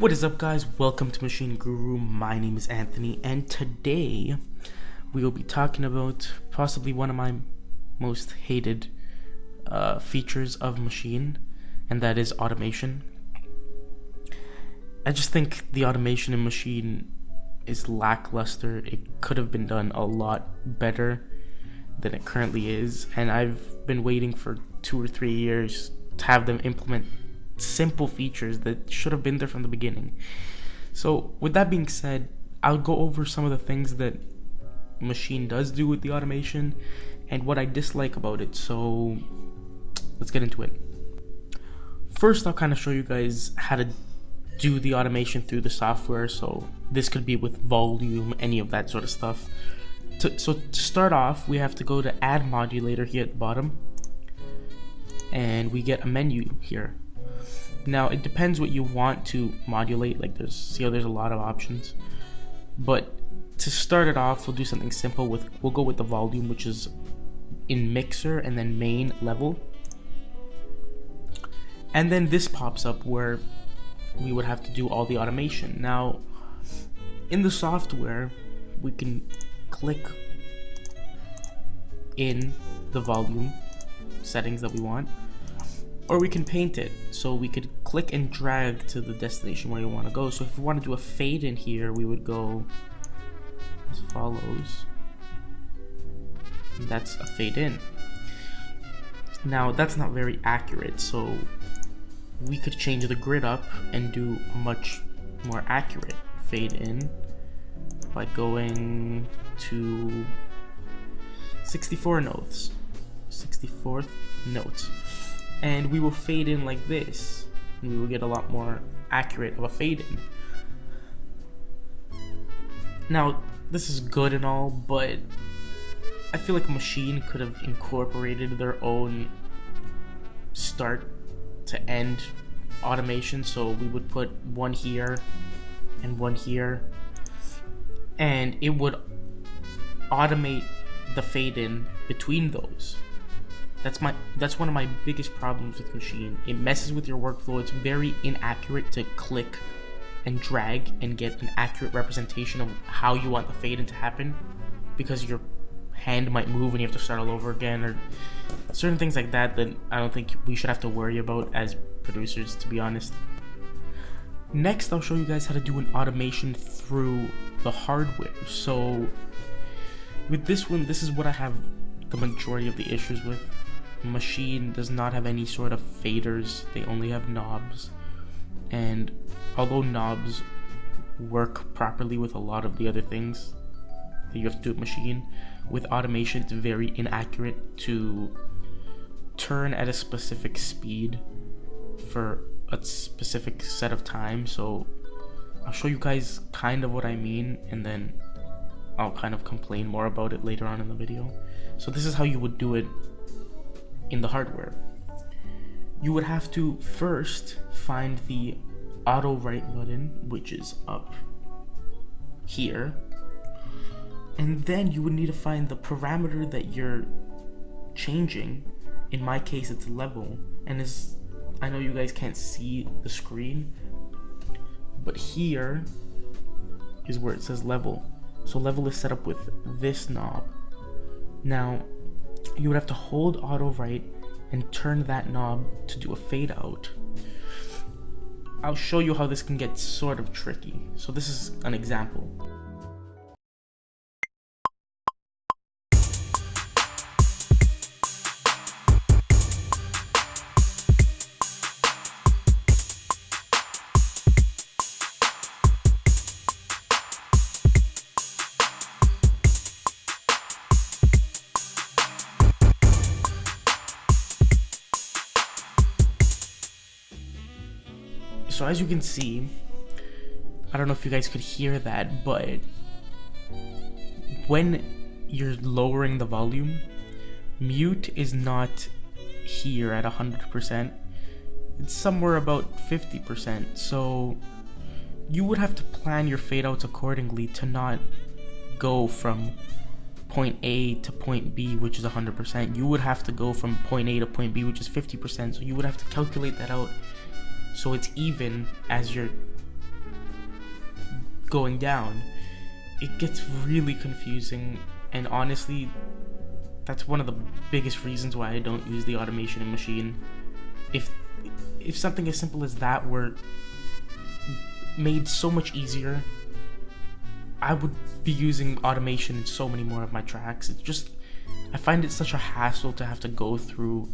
What is up, guys? Welcome to Maschine Guru. My name is Anthony, and today we will be talking about possibly one of my most hated features of Maschine, and that is automation. I just think the automation in Maschine is lackluster. It could have been done a lot better than it currently is, and I've been waiting for 2 or 3 years to have them implement simple features that should have been there from the beginning. So with that being said, I'll go over some of the things that Maschine does do with the automation and what I dislike about it. So let's get into it. First, I'll kind of show you guys how to do the automation through the software. So this could be with volume, any of that sort of stuff. So to start off, we have to go to add modulator here at the bottom, and we get a menu here. Now it depends what you want to modulate. Like there's a lot of options, but to start it off, we'll do something simple. We'll go with the volume, which is in mixer and then main level, and then this pops up where we would have to do all the automation. Now in the software, we can click in the volume settings that we want, or we can paint it. So we could click and drag to the destination where you want to go. So if we want to do a fade in here, we would go as follows. And that's a fade in. Now that's not very accurate, so we could change the grid up and do a much more accurate fade in by going to 64 notes, 64th notes. And we will fade in like this, and we will get a lot more accurate of a fade in. Now this is good and all, but I feel like Maschine could have incorporated their own start to end automation. So we would put one here and one here, and it would automate the fade in between those. That's one of my biggest problems with Maschine. It messes with your workflow. It's very inaccurate to click and drag and get an accurate representation of how you want the fade in to happen, because your hand might move and you have to start all over again, or certain things like that I don't think we should have to worry about as producers, to be honest. Next, I'll show you guys how to do an automation through the hardware. So with this one, this is what I have the majority of the issues with. Maschine does not have any sort of faders. They only have knobs, and although knobs work properly with a lot of the other things that you have to do with Maschine, with automation it's very inaccurate to turn at a specific speed for a specific set of time. So I'll show you guys kind of what I mean, and then I'll kind of complain more about it later on in the video. So this is how you would do it in the hardware. You would have to first find the auto write button, which is up here, and then you would need to find the parameter that you're changing. In my case, it's level, and I know you guys can't see the screen, but here is where it says level. So level is set up with this knob. Now you would have to hold auto write and turn that knob to do a fade out. I'll show you how this can get sort of tricky. So this is an example. So as you can see, I don't know if you guys could hear that, but when you're lowering the volume, mute is not here at 100%. It's somewhere about 50%. So you would have to plan your fade outs accordingly to not go from point A to point B, which is 100%. You would have to go from point A to point B, which is 50%. So you would have to calculate that out so it's even as you're going down. It gets really confusing, and honestly, that's one of the biggest reasons why I don't use the automation in Maschine. If something as simple as that were made so much easier, I would be using automation in so many more of my tracks. It's just, I find it such a hassle to have to go through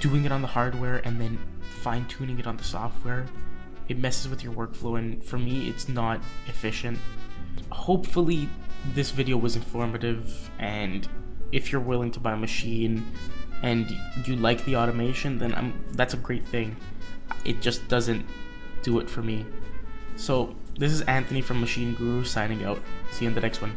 doing it on the hardware and then fine-tuning it on the software. It messes with your workflow, and for me, it's not efficient. Hopefully, this video was informative, and if you're willing to buy a Maschine and you like the automation, then that's a great thing. It just doesn't do it for me. So, this is Anthony from Maschine Guru signing out. See you in the next one.